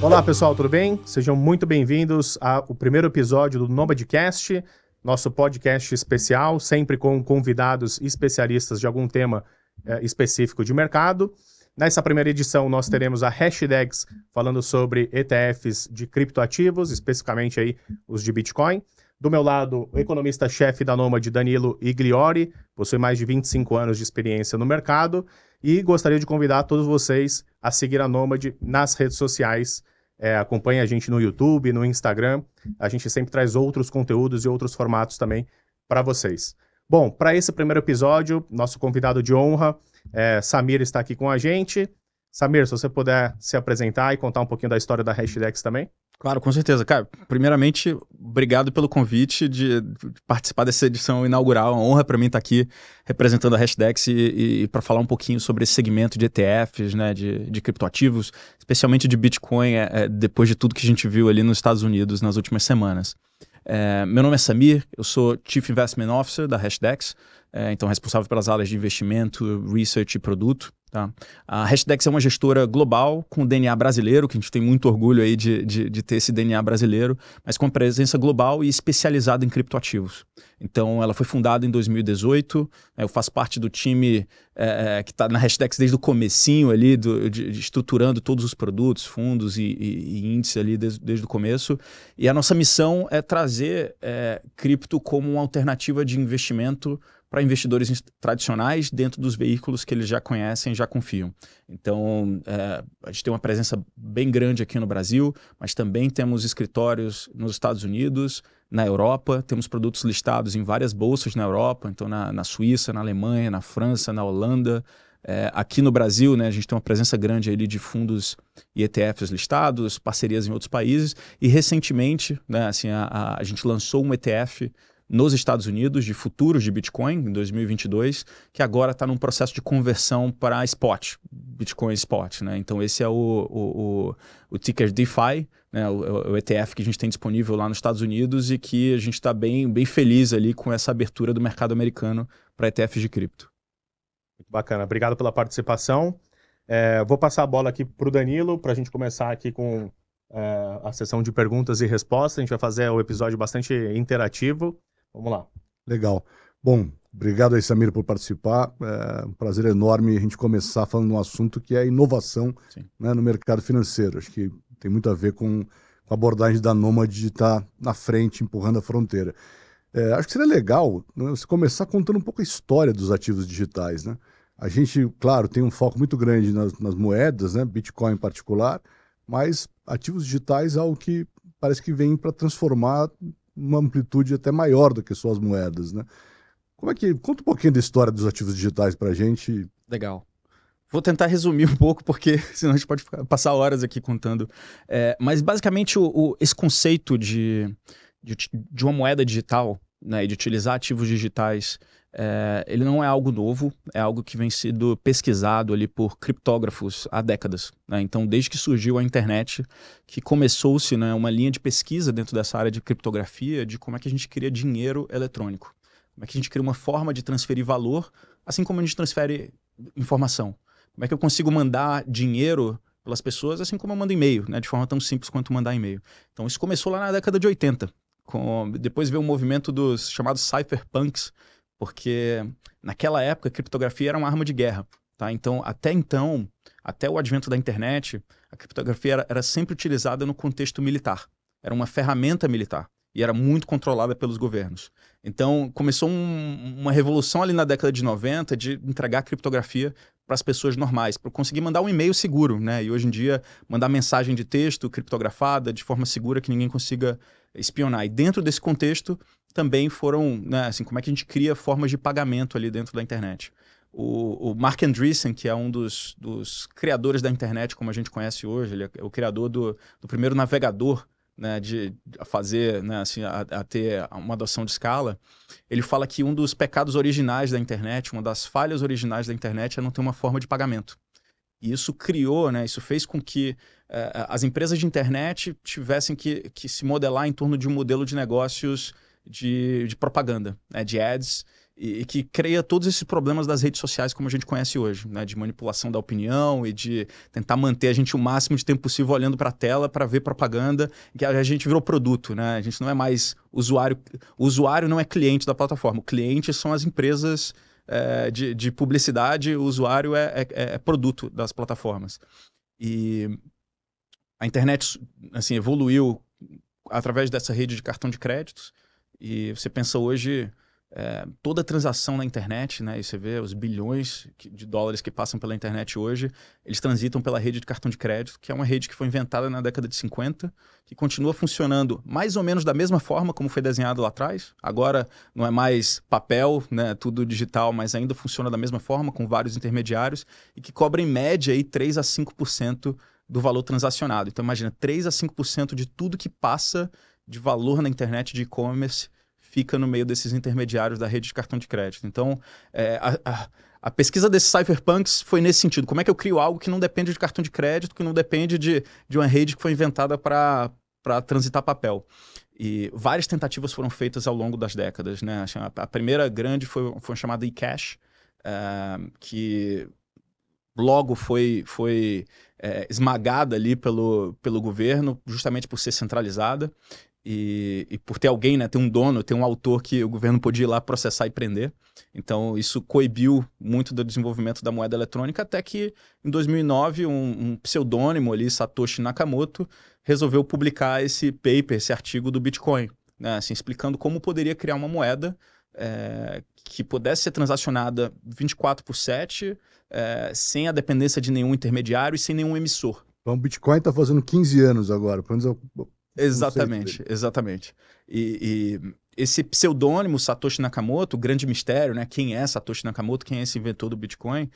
Olá pessoal, tudo bem? Sejam muito bem-vindos ao primeiro episódio do Nomadcast, nosso podcast especial, sempre com convidados especialistas de algum tema específico de mercado. Nessa primeira edição nós teremos a Hashdex falando sobre ETFs de criptoativos, especificamente aí os de Bitcoin. Do meu lado, o economista-chefe da Nomad, Danilo Igliori, possui mais de 25 anos de experiência no mercado e gostaria de convidar todos vocês a seguir a Nomad nas redes sociais. Acompanhe a gente no YouTube, no Instagram. A gente sempre traz outros conteúdos e outros formatos também para vocês. Bom, para esse primeiro episódio, nosso convidado de honra, Samir, está aqui com a gente. Samir, se você puder se apresentar e contar um pouquinho da história da Hashdex também. Claro, com certeza. Cara, primeiramente, obrigado pelo convite de participar dessa edição inaugural. É uma honra para mim estar aqui representando a Hashdex e para falar um pouquinho sobre esse segmento de ETFs, né, de criptoativos, especialmente de Bitcoin, depois de tudo que a gente viu ali nos Estados Unidos nas últimas semanas. Meu nome é Samir, eu sou Chief Investment Officer da Hashdex, então responsável pelas áreas de investimento, research e produto. Tá? A Hashdex é uma gestora global com DNA brasileiro, que a gente tem muito orgulho aí de ter esse DNA brasileiro, mas com presença global e especializada em criptoativos. Então ela foi fundada em 2018, eu faço parte do time que está na Hashdex desde o comecinho ali, de estruturando todos os produtos, fundos e índices ali desde o começo. E a nossa missão é trazer cripto como uma alternativa de investimento para investidores tradicionais dentro dos veículos que eles já conhecem, já confiam. Então, a gente tem uma presença bem grande aqui no Brasil, mas também temos escritórios nos Estados Unidos, na Europa, temos produtos listados em várias bolsas na Europa, então na Suíça, na Alemanha, na França, na Holanda. Aqui no Brasil, né, a gente tem uma presença grande ali de fundos e ETFs listados, parcerias em outros países, e recentemente, né, assim, a gente lançou um ETF nos Estados Unidos de futuros de Bitcoin em 2022, que agora está num processo de conversão para spot, Bitcoin spot, né? Então esse é o ticker DeFi, né? O ETF que a gente tem disponível lá nos Estados Unidos e que a gente está bem feliz ali com essa abertura do mercado americano para ETFs de cripto. Muito bacana, obrigado pela participação. Vou passar a bola aqui para o Danilo, para a gente começar aqui com a sessão de perguntas e respostas. A gente vai fazer o episódio bastante interativo. Vamos lá. Legal. Bom, obrigado aí, Samir, por participar. É um prazer enorme a gente começar falando de um assunto que é a inovação, né, no mercado financeiro. Acho que tem muito a ver com a abordagem da Nomad de estar na frente, empurrando a fronteira. Acho que seria legal, né, você começar contando um pouco a história dos ativos digitais, né? A gente, claro, tem um foco muito grande nas moedas, né, Bitcoin em particular, mas ativos digitais é algo que parece que vem para transformar uma amplitude até maior do que só as moedas, né? Conta um pouquinho da história dos ativos digitais para a gente. Legal. Vou tentar resumir um pouco, porque senão a gente pode passar horas aqui contando. Mas basicamente esse conceito de uma moeda digital, né, e de utilizar ativos digitais, ele não é algo novo, é algo que vem sendo pesquisado ali por criptógrafos há décadas, né? Então, desde que surgiu a internet, que começou-se, né, uma linha de pesquisa dentro dessa área de criptografia, de como é que a gente cria dinheiro eletrônico, como é que a gente cria uma forma de transferir valor, assim como a gente transfere informação. Como é que eu consigo mandar dinheiro pelas pessoas, assim como eu mando e-mail, né, de forma tão simples quanto mandar e-mail. Então, isso começou lá na década de 80, depois veio o movimento dos chamados cypherpunks, porque naquela época a criptografia era uma arma de guerra, tá? Então, até o advento da internet, a criptografia era sempre utilizada no contexto militar. Era uma ferramenta militar e era muito controlada pelos governos. Então, começou uma revolução ali na década de 90 de entregar a criptografia para as pessoas normais, para conseguir mandar um e-mail seguro, né? E hoje em dia, mandar mensagem de texto criptografada de forma segura que ninguém consiga espionar. E dentro desse contexto, também foram, né, assim, como é que a gente cria formas de pagamento ali dentro da internet. O Marc Andreessen, que é um dos criadores da internet, como a gente conhece hoje, ele é o criador do primeiro navegador, né, a fazer, né, assim, a ter uma adoção de escala, ele fala que um dos pecados originais da internet, uma das falhas originais da internet é não ter uma forma de pagamento. E isso criou, né, isso fez com que as empresas de internet tivessem que se modelar em torno de um modelo de negócios de propaganda, né, de ads, e que cria todos esses problemas das redes sociais como a gente conhece hoje, né? De manipulação da opinião e de tentar manter a gente o máximo de tempo possível olhando para a tela para ver propaganda, que a gente virou produto, né? A gente não é mais usuário, o usuário não é cliente da plataforma, o cliente são as empresas de publicidade, o usuário é produto das plataformas. E a internet assim, evoluiu através dessa rede de cartão de créditos, e você pensa hoje, toda transação na internet, né, e você vê os bilhões de dólares que passam pela internet hoje, eles transitam pela rede de cartão de crédito, que é uma rede que foi inventada na década de 50, que continua funcionando mais ou menos da mesma forma como foi desenhado lá atrás. Agora não é mais papel, né, tudo digital, mas ainda funciona da mesma forma, com vários intermediários, e que cobra em média aí 3 a 5% do valor transacionado. Então imagina, 3 a 5% de tudo que passa de valor na internet de e-commerce fica no meio desses intermediários da rede de cartão de crédito. Então, a pesquisa desses cypherpunks foi nesse sentido. Como é que eu crio algo que não depende de cartão de crédito, que não depende de uma rede que foi inventada para transitar papel? E várias tentativas foram feitas ao longo das décadas, né? A primeira grande foi chamada eCash, que logo foi esmagada ali pelo governo, justamente por ser centralizada e por ter alguém, né, ter um dono, ter um autor que o governo podia ir lá processar e prender. Então isso coibiu muito do desenvolvimento da moeda eletrônica, até que em 2009 um pseudônimo ali, Satoshi Nakamoto, resolveu publicar esse paper, esse artigo do Bitcoin, né, assim, explicando como poderia criar uma moeda que pudesse ser transacionada 24/7, sem a dependência de nenhum intermediário e sem nenhum emissor. Então o Bitcoin está fazendo 15 anos agora, pelo menos Exatamente. E esse pseudônimo Satoshi Nakamoto, o grande mistério, né? Quem é Satoshi Nakamoto, quem é esse inventor do Bitcoin,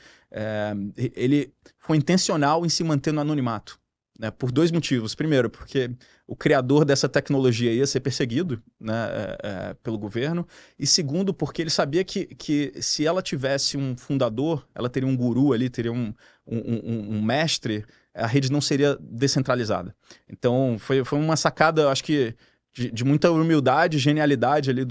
ele foi intencional em se manter no anonimato, né, por dois motivos. Primeiro, porque o criador dessa tecnologia ia ser perseguido, né, pelo governo. E segundo, porque ele sabia que se ela tivesse um fundador, ela teria um guru ali, teria um mestre, a rede não seria descentralizada. Então, foi uma sacada, acho que, de muita humildade, genialidade ali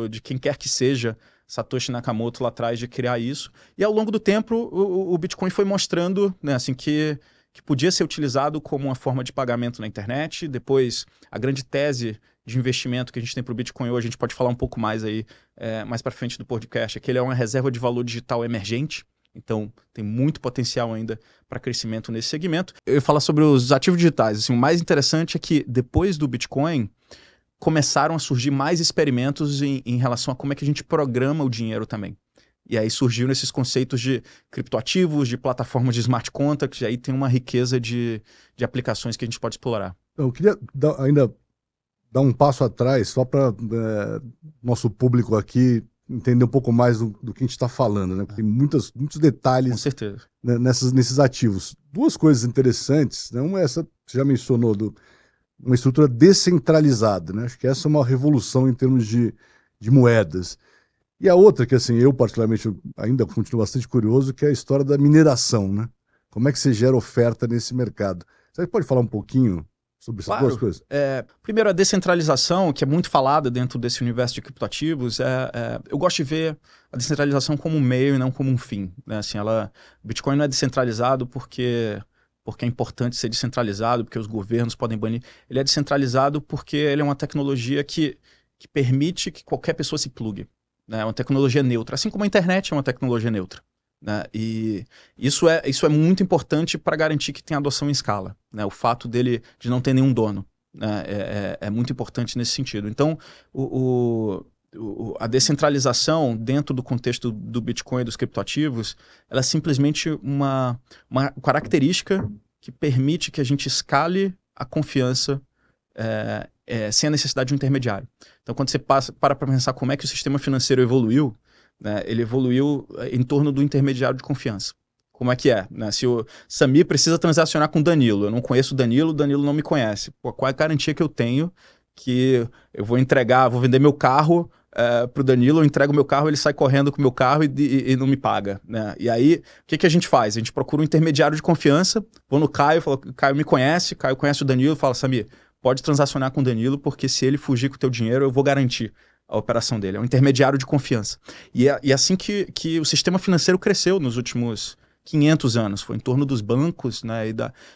de quem quer que seja Satoshi Nakamoto lá atrás de criar isso. E ao longo do tempo, o Bitcoin foi mostrando, né, assim, que podia ser utilizado como uma forma de pagamento na internet. Depois, a grande tese de investimento que a gente tem para o Bitcoin hoje, a gente pode falar um pouco mais aí, mais para frente do podcast, é que ele é uma reserva de valor digital emergente. Então, tem muito potencial ainda para crescimento nesse segmento. Eu ia falar sobre os ativos digitais. Assim, o mais interessante é que depois do Bitcoin, começaram a surgir mais experimentos em relação a como é que a gente programa o dinheiro também. E aí surgiram esses conceitos de criptoativos, de plataformas de smart contracts, e aí tem uma riqueza de aplicações que a gente pode explorar. Eu queria ainda dar um passo atrás, só para nosso público aqui entender um pouco mais do que a gente está falando, né? Porque tem muitos detalhes. Com certeza. Né, nesses ativos. Duas coisas interessantes, né? Uma é essa, você já mencionou, uma estrutura descentralizada, né? Acho que essa é uma revolução em termos de moedas. E a outra, que assim, eu particularmente ainda continuo bastante curioso, que é a história da mineração, né? Como é que você gera oferta nesse mercado? Você pode falar um pouquinho sobre essas duas coisas? Primeiro, a descentralização, que é muito falada dentro desse universo de criptoativos, eu gosto de ver a descentralização como um meio e não como um fim, né? Assim, o Bitcoin não é descentralizado porque é importante ser descentralizado, porque os governos podem banir. Ele é descentralizado porque ele é uma tecnologia que permite que qualquer pessoa se plugue. É uma tecnologia neutra, assim como a internet é uma tecnologia neutra, né? E isso é muito importante para garantir que tem adoção em escala, né? O fato de não ter nenhum dono, né, é muito importante nesse sentido. Então, a descentralização dentro do contexto do Bitcoin e dos criptoativos, ela é simplesmente uma característica que permite que a gente escale a confiança sem a necessidade de um intermediário. Então, quando você para pensar como é que o sistema financeiro evoluiu, né, ele evoluiu em torno do intermediário de confiança. Como é que é? Né? Se o Samir precisa transacionar com o Danilo, eu não conheço o Danilo não me conhece. Pô, qual é a garantia que eu tenho que eu vou vender meu carro para o Danilo, eu entrego o meu carro, ele sai correndo com o meu carro e não me paga, né? E aí, o que a gente faz? A gente procura um intermediário de confiança, vou no Caio, falo, Caio me conhece, Caio conhece o Danilo, fala, Samir, pode transacionar com o Danilo, porque se ele fugir com o teu dinheiro, eu vou garantir. a operação dele, é um intermediário de confiança. E é assim que o sistema financeiro cresceu nos últimos 500 anos, foi em torno dos bancos, né,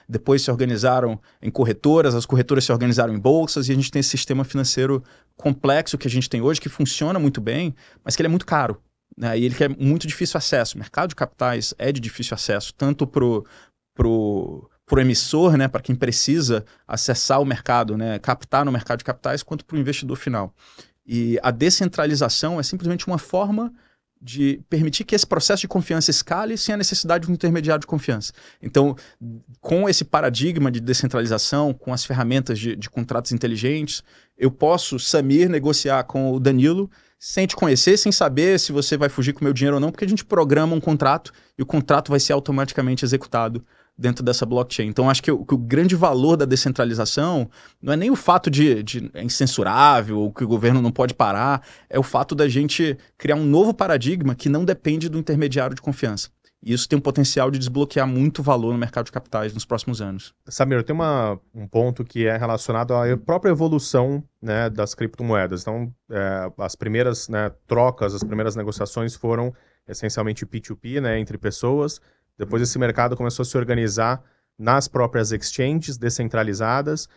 depois se organizaram em corretoras, as corretoras se organizaram em bolsas, e a gente tem esse sistema financeiro complexo que a gente tem hoje, que funciona muito bem, mas que ele é muito caro, né, e ele é muito difícil acesso. O mercado de capitais é de difícil acesso, tanto pro emissor, né, para quem precisa acessar o mercado, né, captar no mercado de capitais, quanto para o investidor final. E a descentralização é simplesmente uma forma de permitir que esse processo de confiança escale sem a necessidade de um intermediário de confiança. Então, com esse paradigma de descentralização, com as ferramentas de contratos inteligentes, eu posso, Samir, negociar com o Danilo sem te conhecer, sem saber se você vai fugir com o meu dinheiro ou não, porque a gente programa um contrato e o contrato vai ser automaticamente executado dentro dessa blockchain. Então, acho que o grande valor da descentralização não é nem o fato de é incensurável ou que o governo não pode parar, é o fato da gente criar um novo paradigma que não depende do intermediário de confiança. E isso tem um potencial de desbloquear muito valor no mercado de capitais nos próximos anos. Samir, tem um ponto que é relacionado à própria evolução, né, das criptomoedas. Então, as primeiras, né, trocas, as primeiras negociações foram essencialmente P2P, né, entre pessoas. Depois esse mercado começou a se organizar nas próprias exchanges descentralizadas,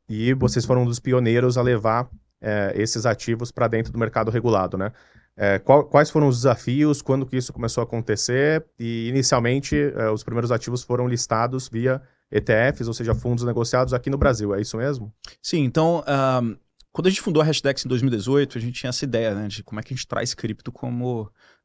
e vocês foram um dos pioneiros a levar esses ativos para dentro do mercado regulado, né? Quais foram os desafios, quando que isso começou a acontecer? E inicialmente os primeiros ativos foram listados via ETFs, ou seja, fundos negociados aqui no Brasil, é isso mesmo? Sim, então quando a gente fundou a Hashdex em 2018, a gente tinha essa ideia, né, de como é que a gente traz cripto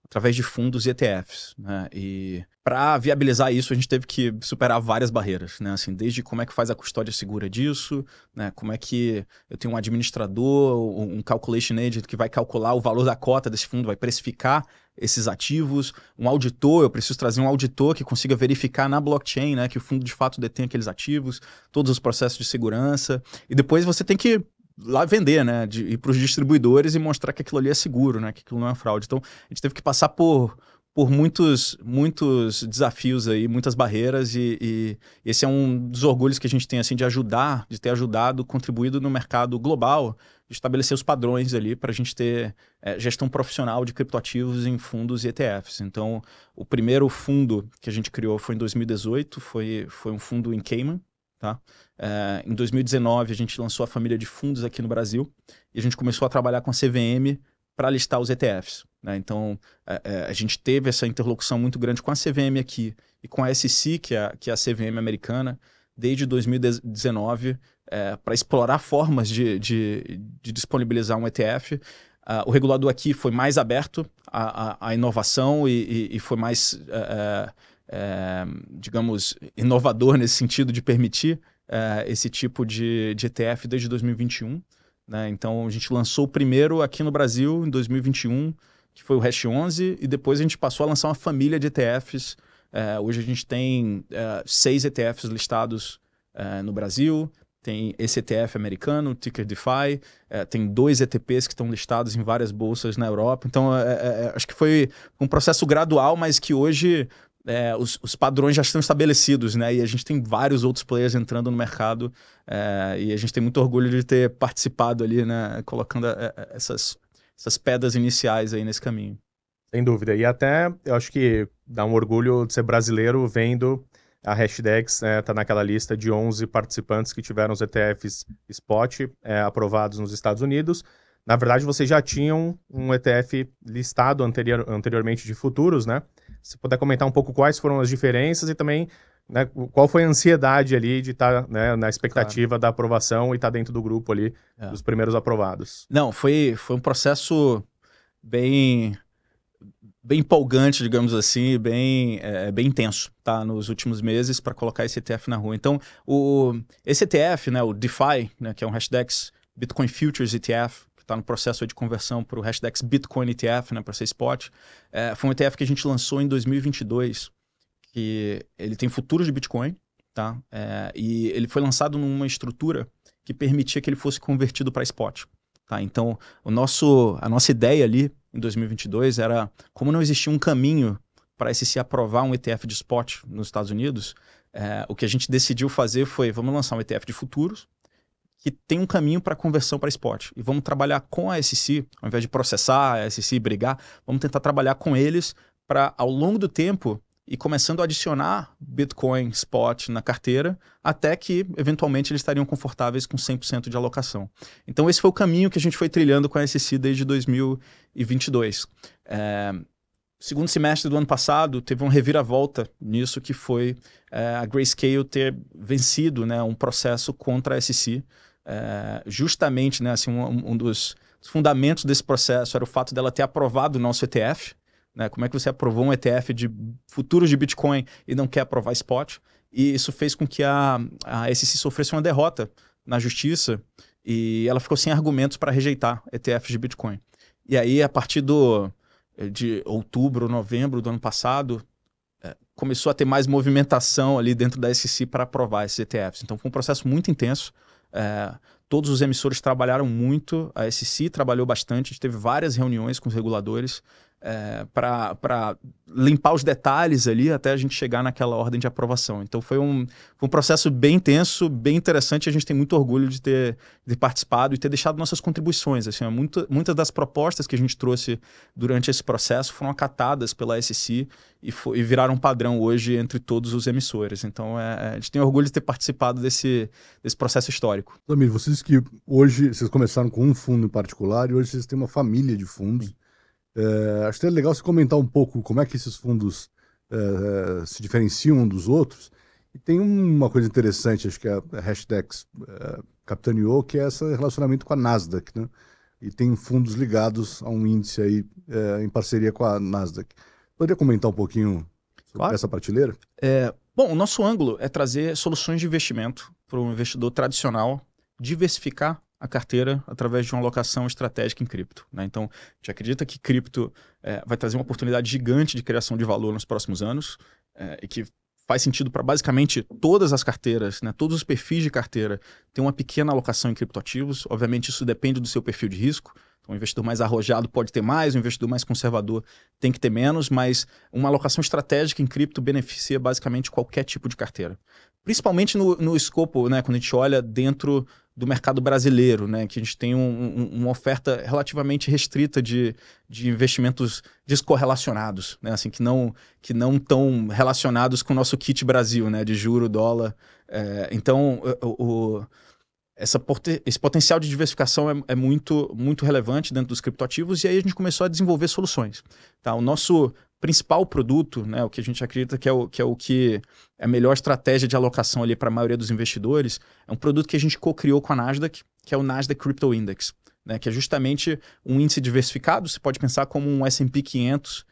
através de fundos e ETFs, né? E para viabilizar isso, a gente teve que superar várias barreiras, né? Assim, desde como é que faz a custódia segura disso, né? Como é que eu tenho um administrador, um calculation agent que vai calcular o valor da cota desse fundo, vai precificar esses ativos, um auditor, eu preciso trazer um auditor que consiga verificar na blockchain, né, que o fundo de fato detém aqueles ativos, todos os processos de segurança, e depois você tem que lá vender, né, ir para os distribuidores e mostrar que aquilo ali é seguro, né, que aquilo não é fraude. Então, a gente teve que passar por muitos desafios aí, muitas barreiras, e esse é um dos orgulhos que a gente tem, assim, de ter ajudado, contribuído no mercado global, de estabelecer os padrões ali para a gente ter gestão profissional de criptoativos em fundos e ETFs. Então, o primeiro fundo que a gente criou foi em 2018, foi um fundo em Cayman, tá? Em 2019, a gente lançou a família de fundos aqui no Brasil e a gente começou a trabalhar com a CVM para listar os ETFs, né? Então, a gente teve essa interlocução muito grande com a CVM aqui e com a SEC, que é a CVM americana, desde 2019, para explorar formas de disponibilizar um ETF. O regulador aqui foi mais aberto à inovação e foi mais, digamos, inovador nesse sentido de permitir esse tipo de ETF desde 2021. Né? Então, a gente lançou o primeiro aqui no Brasil em 2021, que foi o Hash 11, e depois a gente passou a lançar uma família de ETFs. Hoje a gente tem 6 ETFs listados no Brasil, tem esse ETF americano, o ticker DeFi, tem 2 ETPs que estão listados em várias bolsas na Europa. Então, acho que foi um processo gradual, mas que hoje os padrões já estão estabelecidos, né? E a gente tem vários outros players entrando no mercado, e a gente tem muito orgulho de ter participado ali, né? Colocando essas pedras iniciais aí nesse caminho. Sem dúvida. E até, eu acho que dá um orgulho de ser brasileiro vendo a Hashdex, tá naquela lista de 11 participantes que tiveram os ETFs Spot aprovados nos Estados Unidos. Na verdade, vocês já tinham um ETF listado anteriormente de futuros, né? Se puder comentar um pouco quais foram as diferenças e também, né, qual foi a ansiedade ali de estar, né, na expectativa da aprovação e estar dentro do grupo ali dos primeiros aprovados. Não, foi um processo bem empolgante, digamos assim, bem intenso, tá, nos últimos meses para colocar esse ETF na rua. Então, esse ETF, né, o DeFi, né, que é um Hashdex Bitcoin Futures ETF, está no processo de conversão para o Hashdex Bitcoin ETF, né, para ser spot. Foi um ETF que a gente lançou em 2022, que ele tem futuros de Bitcoin, tá? E ele foi lançado numa estrutura que permitia que ele fosse convertido para spot. Tá? Então, a nossa ideia ali, em 2022, era, como não existia um caminho para a SEC aprovar um ETF de spot nos Estados Unidos, o que a gente decidiu fazer foi, vamos lançar um ETF de futuros, que tem um caminho para conversão para spot. E vamos trabalhar com a SEC, ao invés de processar a SEC e brigar, vamos tentar trabalhar com eles para, ao longo do tempo, ir começando a adicionar Bitcoin spot na carteira, até que, eventualmente, eles estariam confortáveis com 100% de alocação. Então, esse foi o caminho que a gente foi trilhando com a SEC desde 2022. Segundo semestre do ano passado, teve uma reviravolta nisso, que foi a Grayscale ter vencido, né, um processo contra a SEC. Justamente, né, assim, um dos fundamentos desse processo era o fato dela ter aprovado o nosso ETF. Né? Como é que você aprovou um ETF de futuros de Bitcoin e não quer aprovar spot? E isso fez com que a SEC sofresse uma derrota na justiça e ela ficou sem argumentos para rejeitar ETFs de Bitcoin. E aí, a partir de outubro, novembro do ano passado, começou a ter mais movimentação ali dentro da SEC para aprovar esses ETFs. Então, foi um processo muito intenso. Todos os emissores trabalharam muito, a SEC trabalhou bastante, a gente teve várias reuniões com os reguladores para limpar os detalhes ali até a gente chegar naquela ordem de aprovação. Então foi um processo bem intenso, bem interessante, e a gente tem muito orgulho de ter participado e ter deixado nossas contribuições. Assim, muitas das propostas que a gente trouxe durante esse processo foram acatadas pela SEC e viraram um padrão hoje entre todos os emissores. Então a gente tem orgulho de ter participado desse processo histórico. Samir, vocês que hoje, vocês começaram com um fundo em particular e hoje vocês têm uma família de fundos. Acho que é legal você comentar um pouco como é que esses fundos se diferenciam um dos outros. E tem uma coisa interessante, acho que a Hashdex capitaneou, que é esse relacionamento com a Nasdaq, né? E tem fundos ligados a um índice aí em parceria com a Nasdaq. Poderia comentar um pouquinho sobre essa prateleira? Bom, o nosso ângulo é trazer soluções de investimento para um investidor tradicional, diversificar a carteira através de uma alocação estratégica em cripto. Né? Então, a gente acredita que cripto vai trazer uma oportunidade gigante de criação de valor nos próximos anos e que faz sentido para basicamente todas as carteiras, né? Todos os perfis de carteira ter uma pequena alocação em criptoativos. Obviamente, isso depende do seu perfil de risco. Então, o investidor mais arrojado pode ter mais, o investidor mais conservador tem que ter menos, mas uma alocação estratégica em cripto beneficia basicamente qualquer tipo de carteira. Principalmente no escopo, né, quando a gente olha dentro do mercado brasileiro, né, que a gente tem uma oferta relativamente restrita de investimentos descorrelacionados, né, assim, que não estão relacionados com o nosso kit Brasil, né, de juro, dólar. Então, esse potencial de diversificação é muito, muito relevante dentro dos criptoativos, e aí a gente começou a desenvolver soluções. Tá? O nosso principal produto, né, o que a gente acredita que é a melhor estratégia de alocação ali para a maioria dos investidores, é um produto que a gente co-criou com a Nasdaq, que é o Nasdaq Crypto Index, né, que é justamente um índice diversificado. Você pode pensar como um S&P 500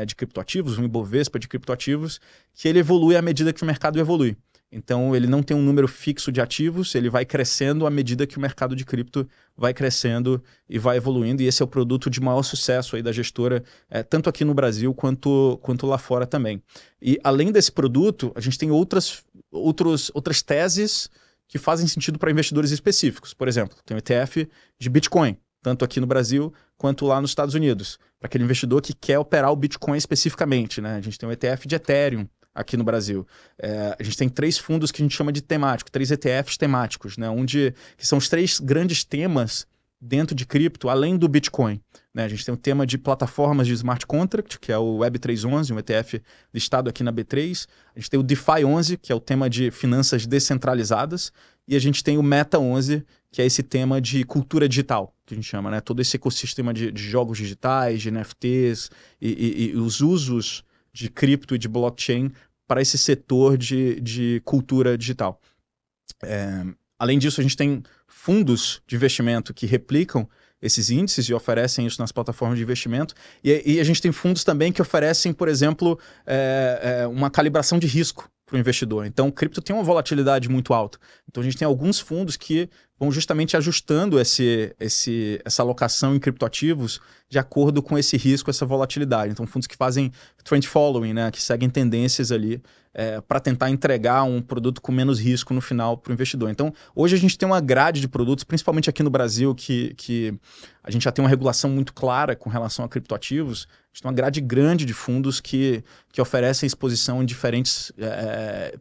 de criptoativos, um Ibovespa de criptoativos, que ele evolui à medida que o mercado evolui. Então, ele não tem um número fixo de ativos, ele vai crescendo à medida que o mercado de cripto vai crescendo e vai evoluindo. E esse é o produto de maior sucesso aí da gestora, tanto aqui no Brasil quanto lá fora também. E, além desse produto, a gente tem outras teses que fazem sentido para investidores específicos. Por exemplo, tem o ETF de Bitcoin, tanto aqui no Brasil quanto lá nos Estados Unidos, para aquele investidor que quer operar o Bitcoin especificamente, né? A gente tem o ETF de Ethereum aqui no Brasil. A gente tem 3 fundos que a gente chama de temático, 3 ETFs temáticos, né? Que são os 3 grandes temas dentro de cripto, além do Bitcoin. Né? A gente tem o tema de plataformas de smart contract, que é o Web311, um ETF listado aqui na B3. A gente tem o DeFi 11, que é o tema de finanças descentralizadas. E a gente tem o Meta 11, que é esse tema de cultura digital, que a gente chama, né? Todo esse ecossistema de jogos digitais, de NFTs e os usos de cripto e de blockchain para esse setor de cultura digital. Além disso, a gente tem fundos de investimento que replicam esses índices e oferecem isso nas plataformas de investimento. E a gente tem fundos também que oferecem, por exemplo, uma calibração de risco para o investidor. Então, o cripto tem uma volatilidade muito alta. Então, a gente tem alguns fundos que vão justamente ajustando essa alocação em criptoativos de acordo com esse risco, essa volatilidade. Então, fundos que fazem trend following, né, que seguem tendências ali para tentar entregar um produto com menos risco no final para o investidor. Então, hoje a gente tem uma grade de produtos, principalmente aqui no Brasil, que a gente já tem uma regulação muito clara com relação a criptoativos. A gente tem uma grade grande de fundos que oferecem exposição em diferentes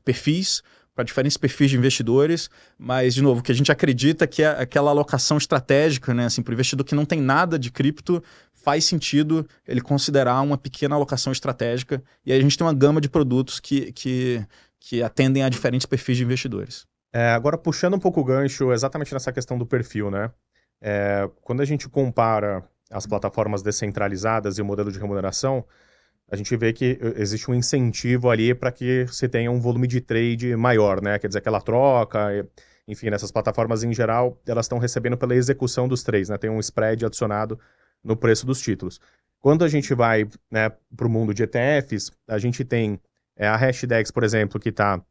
perfis para diferentes perfis de investidores, mas, de novo, o que a gente acredita que é aquela alocação estratégica, né? Assim, para o investidor que não tem nada de cripto, faz sentido ele considerar uma pequena alocação estratégica, e aí a gente tem uma gama de produtos que atendem a diferentes perfis de investidores. Agora, puxando um pouco o gancho exatamente nessa questão do perfil, né? Quando a gente compara as plataformas descentralizadas e o modelo de remuneração, a gente vê que existe um incentivo ali para que você tenha um volume de trade maior, né? Quer dizer, aquela troca, enfim, nessas plataformas em geral, elas estão recebendo pela execução dos trades, né? Tem um spread adicionado no preço dos títulos. Quando a gente vai, né, para o mundo de ETFs, a gente tem a Hashdex, por exemplo, que está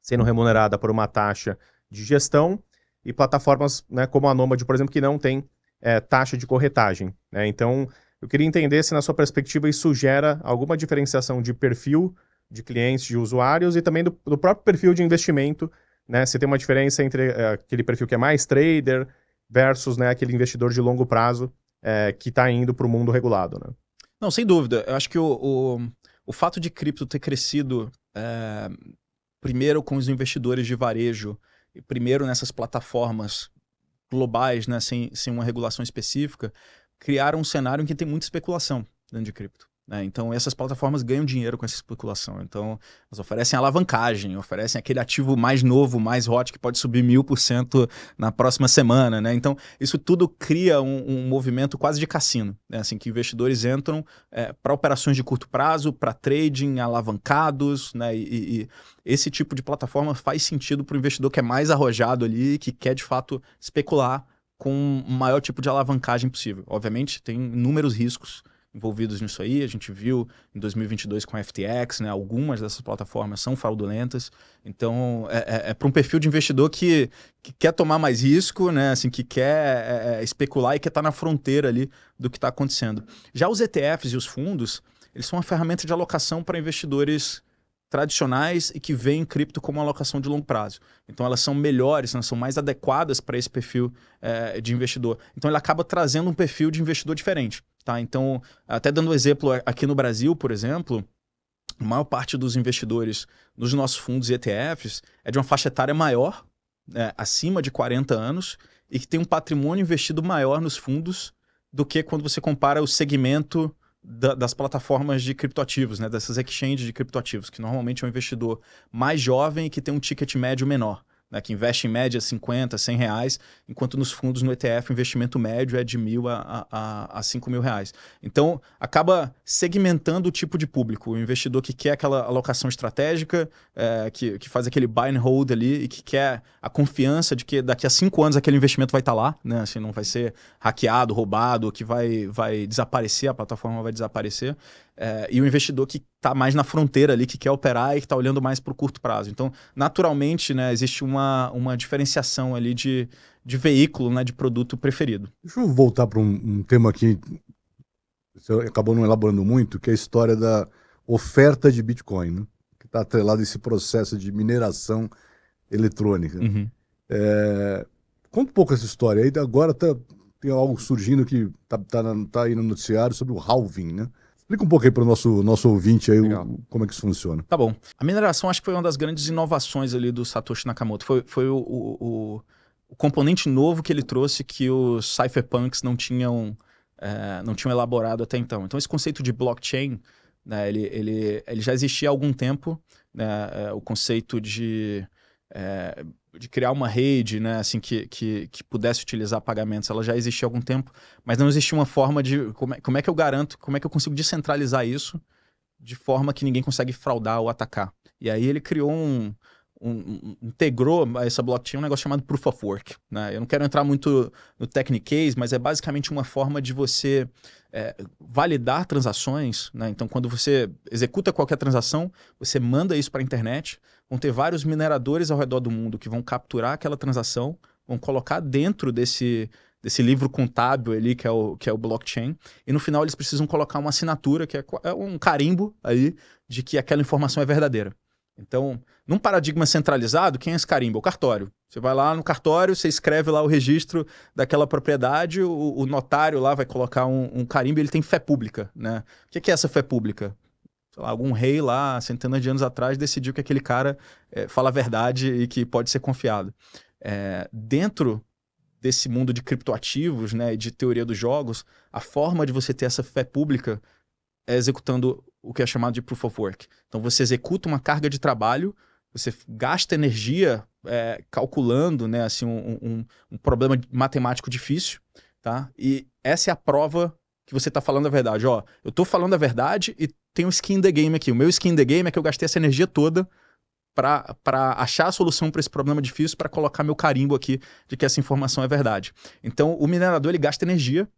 sendo remunerada por uma taxa de gestão, e plataformas, né, como a Nomad, por exemplo, que não tem taxa de corretagem, né? Então, eu queria entender se, na sua perspectiva, isso gera alguma diferenciação de perfil de clientes, de usuários, e também do próprio perfil de investimento, né? Se tem uma diferença entre aquele perfil que é mais trader versus, né, aquele investidor de longo prazo que está indo para o mundo regulado, né? Não, sem dúvida. Eu acho que o fato de cripto ter crescido primeiro com os investidores de varejo, e primeiro nessas plataformas globais, né, sem uma regulação específica, criaram um cenário em que tem muita especulação dentro de cripto, né? Então essas plataformas ganham dinheiro com essa especulação. Então elas oferecem alavancagem, oferecem aquele ativo mais novo, mais hot, que pode subir 1000% na próxima semana, né? Então isso tudo cria um movimento quase de cassino, né? Assim, que investidores entram para operações de curto prazo, para trading alavancados, né? E esse tipo de plataforma faz sentido para o investidor que é mais arrojado ali, que quer de fato especular com o maior tipo de alavancagem possível. Obviamente, tem inúmeros riscos envolvidos nisso aí. A gente viu em 2022 com a FTX, né? Algumas dessas plataformas são fraudulentas. Então, para um perfil de investidor que quer tomar mais risco, né? Assim, que quer especular e quer estar na fronteira ali do que está acontecendo. Já os ETFs e os fundos, eles são uma ferramenta de alocação para investidores tradicionais e que veem cripto como uma alocação de longo prazo. Então elas são melhores, elas são mais adequadas para esse perfil de investidor. Então ele acaba trazendo um perfil de investidor diferente, tá? Então, até dando um exemplo aqui no Brasil, por exemplo, a maior parte dos investidores nos nossos fundos e ETFs é de uma faixa etária maior, acima de 40 anos, e que tem um patrimônio investido maior nos fundos do que quando você compara o segmento das plataformas de criptoativos, né? Dessas exchanges de criptoativos, que normalmente é um investidor mais jovem e que tem um ticket médio menor, né? Que investe em média 50, 100 reais, enquanto nos fundos no ETF o investimento médio é de 1.000 a 5.000 reais. Então, acaba segmentando o tipo de público. O investidor que quer aquela alocação estratégica, que faz aquele buy and hold ali e que quer a confiança de que daqui a 5 anos aquele investimento vai estar lá, né? Assim, não vai ser hackeado, roubado, que vai desaparecer, a plataforma vai desaparecer. E o investidor que está mais na fronteira ali, que quer operar e que está olhando mais para o curto prazo. Então, naturalmente, né, existe uma diferenciação ali de veículo, né, de produto preferido. Deixa eu voltar para um tema que você acabou não elaborando muito, que é a história da oferta de Bitcoin, né? Que está atrelado a esse processo de mineração eletrônica. Uhum. Conta um pouco essa história. Aí agora tem algo surgindo que tá aí no noticiário sobre o halving, né? Explica um pouco aí para o nosso ouvinte aí como é que isso funciona. Tá bom. A mineração acho que foi uma das grandes inovações ali do Satoshi Nakamoto. Foi o componente novo que ele trouxe que os cypherpunks não tinham elaborado até então. Então esse conceito de blockchain, né, ele já existia há algum tempo, né, o conceito de criar uma rede, né, assim, que pudesse utilizar pagamentos, ela já existia há algum tempo, mas não existia uma forma de como é que eu garanto, como é que eu consigo descentralizar isso de forma que ninguém consegue fraudar ou atacar. E aí ele criou integrou essa blockchain um negócio chamado Proof of Work, né? Eu não quero entrar muito no technicase, mas é basicamente uma forma de você validar transações, né? Então, quando você executa qualquer transação, você manda isso para a internet, vão ter vários mineradores ao redor do mundo que vão capturar aquela transação, vão colocar dentro desse livro contábil ali, que é o blockchain, e no final eles precisam colocar uma assinatura, que é um carimbo aí, de que aquela informação é verdadeira. Então, num paradigma centralizado, quem é esse carimbo? O cartório. Você vai lá no cartório, você escreve lá o registro daquela propriedade, o notário lá vai colocar um carimbo e ele tem fé pública, né? O que é essa fé pública? sei lá, algum rei lá, centenas de anos atrás, decidiu que aquele cara fala a verdade e que pode ser confiado. Dentro desse mundo de criptoativos, né, e de teoria dos jogos, a forma de você ter essa fé pública é executando o que é chamado de Proof of Work. Então você executa uma carga de trabalho, você gasta energia calculando, né, assim, um problema matemático difícil, tá? E essa é a prova que você está falando a verdade. Ó, eu estou falando a verdade e tem um skin in the game aqui. O meu skin in the game é que eu gastei essa energia toda para achar a solução para esse problema difícil, para colocar meu carimbo aqui de que essa informação é verdade. Então, o minerador ele gasta energia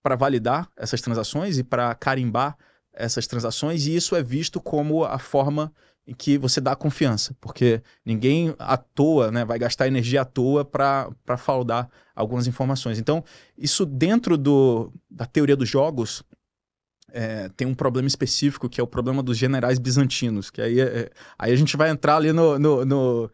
para validar essas transações e para carimbar essas transações, e isso é visto como a forma em que você dá confiança, porque ninguém à toa, né, vai gastar energia à toa para fraudar algumas informações. Então, isso dentro da teoria dos jogos tem um problema específico, que é o problema dos generais bizantinos, que aí a gente vai entrar ali no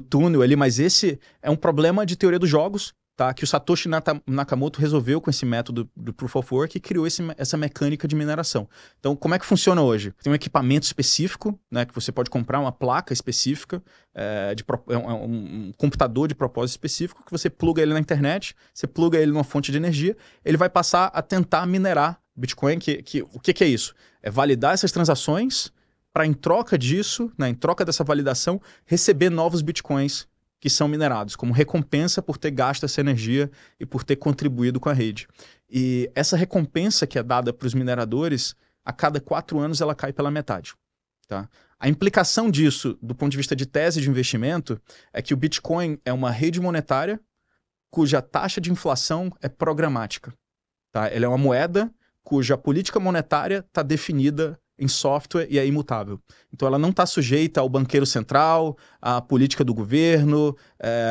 túnel ali, mas esse é um problema de teoria dos jogos, tá? Que o Satoshi Nakamoto resolveu com esse método do Proof of Work e criou essa mecânica de mineração. Então, como é que funciona hoje? Tem um equipamento específico, né, que você pode comprar uma placa específica, um computador de propósito específico, que você pluga ele na internet, você pluga ele numa fonte de energia, ele vai passar a tentar minerar Bitcoin. O que é isso? É validar essas transações para, em troca disso, né, em troca dessa validação, receber novos Bitcoins que são minerados, como recompensa por ter gasto essa energia e por ter contribuído com a rede. E essa recompensa que é dada para os mineradores, a cada 4 anos ela cai pela metade. Tá? A implicação disso, do ponto de vista de tese de investimento, é que o Bitcoin é uma rede monetária cuja taxa de inflação é programática. Tá? Ela é uma moeda cuja política monetária está definida em software e é imutável. Então ela não está sujeita ao banqueiro central, à política do governo,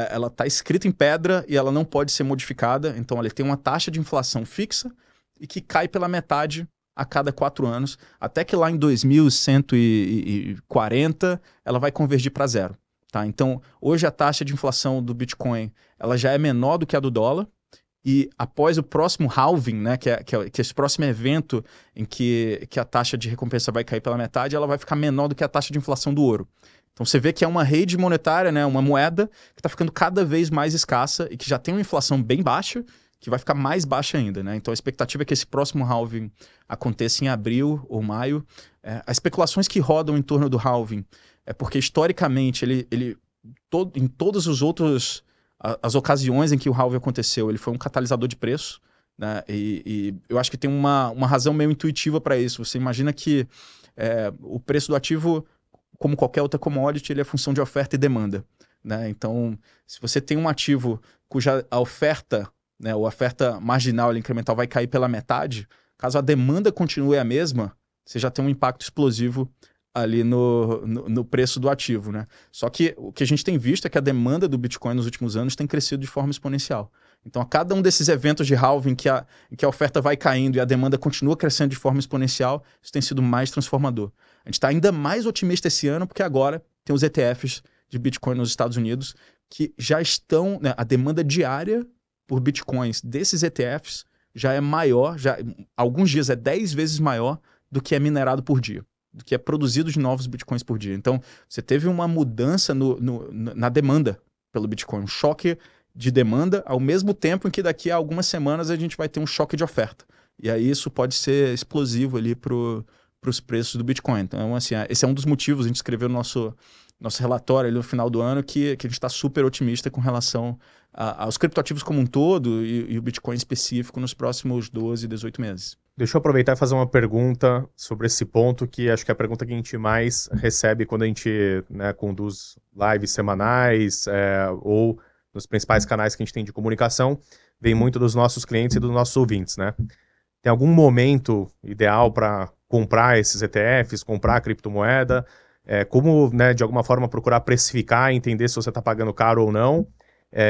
ela está escrita em pedra e ela não pode ser modificada. Então ela tem uma taxa de inflação fixa e que cai pela metade a cada 4 anos, até que lá em 2140 ela vai convergir para zero. Tá? Então hoje a taxa de inflação do Bitcoin ela já é menor do que a do dólar. E após o próximo halving, né, que é esse próximo evento em que a taxa de recompensa vai cair pela metade, ela vai ficar menor do que a taxa de inflação do ouro. Então você vê que é uma rede monetária, né, uma moeda que está ficando cada vez mais escassa e que já tem uma inflação bem baixa, que vai ficar mais baixa ainda. Né? Então a expectativa é que esse próximo halving aconteça em abril ou maio. As especulações que rodam em torno do halving é porque, historicamente, em todos os outros... As ocasiões em que o halving aconteceu, ele foi um catalisador de preço, né? E eu acho que tem uma razão meio intuitiva para isso. Você imagina que o preço do ativo, como qualquer outra commodity, ele é função de oferta e demanda, né? Então, se você tem um ativo cuja a oferta, né, a oferta marginal, incremental, vai cair pela metade, caso a demanda continue a mesma, você já tem um impacto explosivo ali no preço do ativo, né? Só que o que a gente tem visto é que a demanda do Bitcoin nos últimos anos tem crescido de forma exponencial. Então, a cada um desses eventos de halving em que a oferta vai caindo e a demanda continua crescendo de forma exponencial, isso tem sido mais transformador. A gente está ainda mais otimista esse ano porque agora tem os ETFs de Bitcoin nos Estados Unidos que já estão... Né, a demanda diária por Bitcoins desses ETFs já é maior, alguns dias é 10 vezes maior do que é minerado por dia, do que é produzido de novos Bitcoins por dia. Então, você teve uma mudança na demanda pelo Bitcoin, um choque de demanda, ao mesmo tempo em que daqui a algumas semanas a gente vai ter um choque de oferta. E aí isso pode ser explosivo ali para os preços do Bitcoin. Então, assim, esse é um dos motivos, a gente escreveu no nosso relatório ali no final do ano, que a gente está super otimista com relação aos criptoativos como um todo e o Bitcoin específico nos próximos 12, 18 meses. Deixa eu aproveitar e fazer uma pergunta sobre esse ponto, que acho que é a pergunta que a gente mais recebe quando a gente, né, conduz lives semanais ou nos principais canais que a gente tem de comunicação, vem muito dos nossos clientes e dos nossos ouvintes, né? Tem algum momento ideal para comprar esses ETFs, comprar a criptomoeda? Como, né, de alguma forma, procurar precificar, entender se você está pagando caro ou não?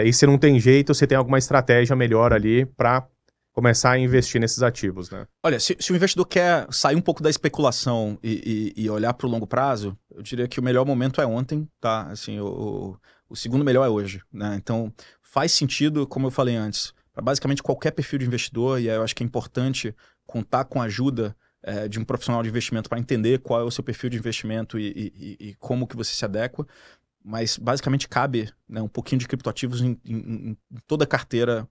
E se não tem jeito, você tem alguma estratégia melhor ali para começar a investir nesses ativos, né? Olha, se o investidor quer sair um pouco da especulação e olhar para o longo prazo, eu diria que o melhor momento é ontem, tá? Assim, o segundo melhor é hoje, né? Então, faz sentido, como eu falei antes, para basicamente qualquer perfil de investidor, e aí eu acho que é importante contar com a ajuda de um profissional de investimento para entender qual é o seu perfil de investimento e como que você se adequa. Mas basicamente cabe, né, um pouquinho de criptoativos em toda a carteira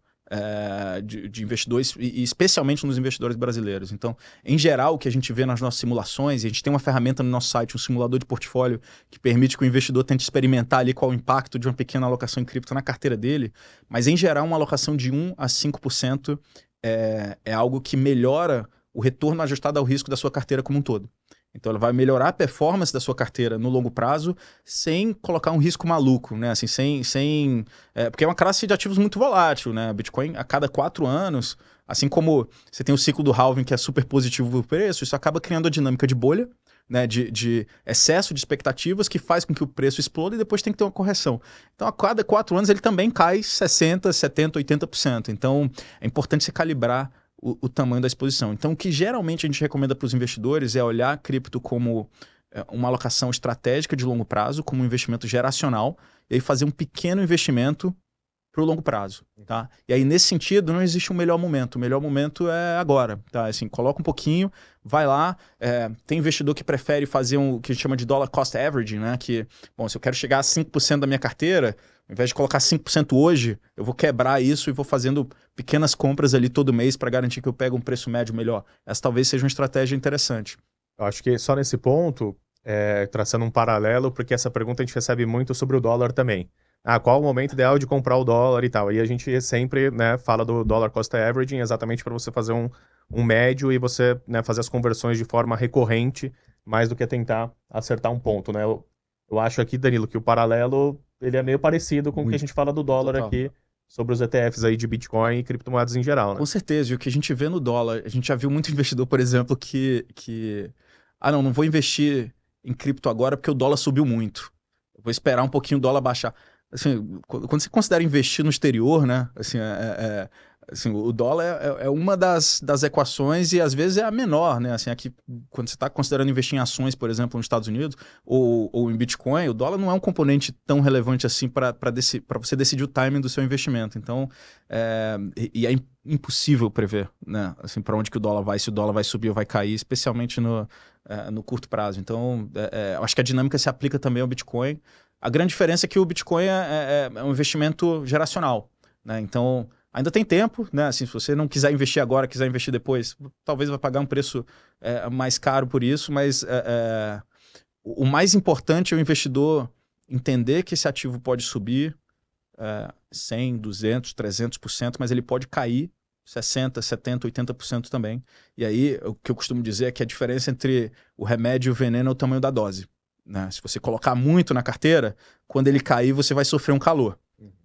de investidores, e especialmente nos investidores brasileiros. Então, em geral, o que a gente vê nas nossas simulações, a gente tem uma ferramenta no nosso site, um simulador de portfólio, que permite que o investidor tente experimentar ali qual é o impacto de uma pequena alocação em cripto na carteira dele, mas em geral uma alocação de 1 a 5% é algo que melhora o retorno ajustado ao risco da sua carteira como um todo. Então, ela vai melhorar a performance da sua carteira no longo prazo sem colocar um risco maluco, né? Assim, porque é uma classe de ativos muito volátil, né? Bitcoin, a cada 4 anos, assim como você tem o ciclo do halving, que é super positivo para o preço, isso acaba criando a dinâmica de bolha, né? De excesso de expectativas que faz com que o preço exploda e depois tem que ter uma correção. Então, a cada 4 anos, ele também cai 60%, 70%, 80%. Então, é importante você calibrar o tamanho da exposição. Então, o que geralmente a gente recomenda para os investidores é olhar a cripto como uma alocação estratégica de longo prazo, como um investimento geracional, e aí fazer um pequeno investimento para o longo prazo. Tá? E aí, nesse sentido, não existe um melhor momento. O melhor momento é agora. Tá? Assim, coloca um pouquinho, vai lá. Tem investidor que prefere fazer o que a gente chama de dollar cost averaging, né? Que, bom, se eu quero chegar a 5% da minha carteira, ao invés de colocar 5% hoje, eu vou quebrar isso e vou fazendo pequenas compras ali todo mês para garantir que eu pego um preço médio melhor. Essa talvez seja uma estratégia interessante. Eu acho que só nesse ponto, traçando um paralelo, porque essa pergunta a gente recebe muito sobre o dólar também. Qual o momento ideal de comprar o dólar e tal? E a gente sempre, né, fala do dollar cost averaging exatamente para você fazer um médio e você, né, fazer as conversões de forma recorrente, mais do que tentar acertar um ponto, né? Eu acho aqui, Danilo, que o paralelo ele é meio parecido com o que a gente fala do dólar Total. aqui, sobre os ETFs aí de Bitcoin e criptomoedas em geral, né? Com certeza, e o que a gente vê no dólar, a gente já viu muito investidor, por exemplo, que não vou investir em cripto agora porque o dólar subiu muito. Eu vou esperar um pouquinho o dólar baixar. Assim, quando você considera investir no exterior, né? Assim, assim, o dólar é uma das equações e às vezes é a menor, né? Assim, aqui, quando você está considerando investir em ações, por exemplo, nos Estados Unidos ou em Bitcoin, o dólar não é um componente tão relevante assim para você decidir o timing do seu investimento. Então, é impossível prever, né? Assim, para onde que o dólar vai, se o dólar vai subir ou vai cair, especialmente no curto prazo. Então, eu acho que a dinâmica se aplica também ao Bitcoin. A grande diferença é que o Bitcoin é um investimento geracional, né? Então, ainda tem tempo, né? Assim, se você não quiser investir agora, quiser investir depois, talvez vai pagar um preço mais caro por isso, mas o mais importante é o investidor entender que esse ativo pode subir 100%, 200%, 300%, mas ele pode cair 60%, 70%, 80% também. E aí, o que eu costumo dizer é que a diferença entre o remédio e o veneno é o tamanho da dose. Né? Se você colocar muito na carteira, quando ele cair, você vai sofrer um calor.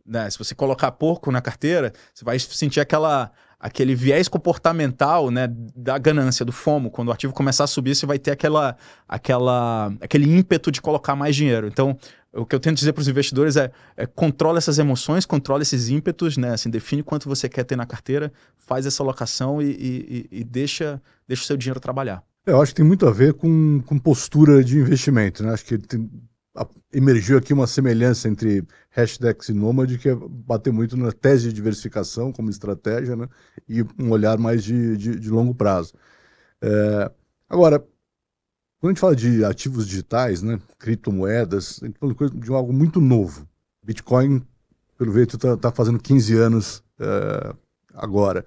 Né? Se você colocar pouco na carteira, você vai sentir aquele viés comportamental, né, da ganância, do FOMO. Quando o ativo começar a subir, você vai ter aquele ímpeto de colocar mais dinheiro. Então, o que eu tento dizer para os investidores é controla essas emoções, controla esses ímpetos, né? Assim, define quanto você quer ter na carteira, faz essa alocação e deixa o seu dinheiro trabalhar. Eu acho que tem muito a ver com postura de investimento, né? Acho que emergiu aqui uma semelhança entre Hashdex e Nomad, que é bater muito na tese de diversificação como estratégia, né? E um olhar mais de longo prazo. Agora, quando a gente fala de ativos digitais, né? Criptomoedas, a gente fala de algo muito novo. Bitcoin, pelo jeito, está fazendo 15 anos agora.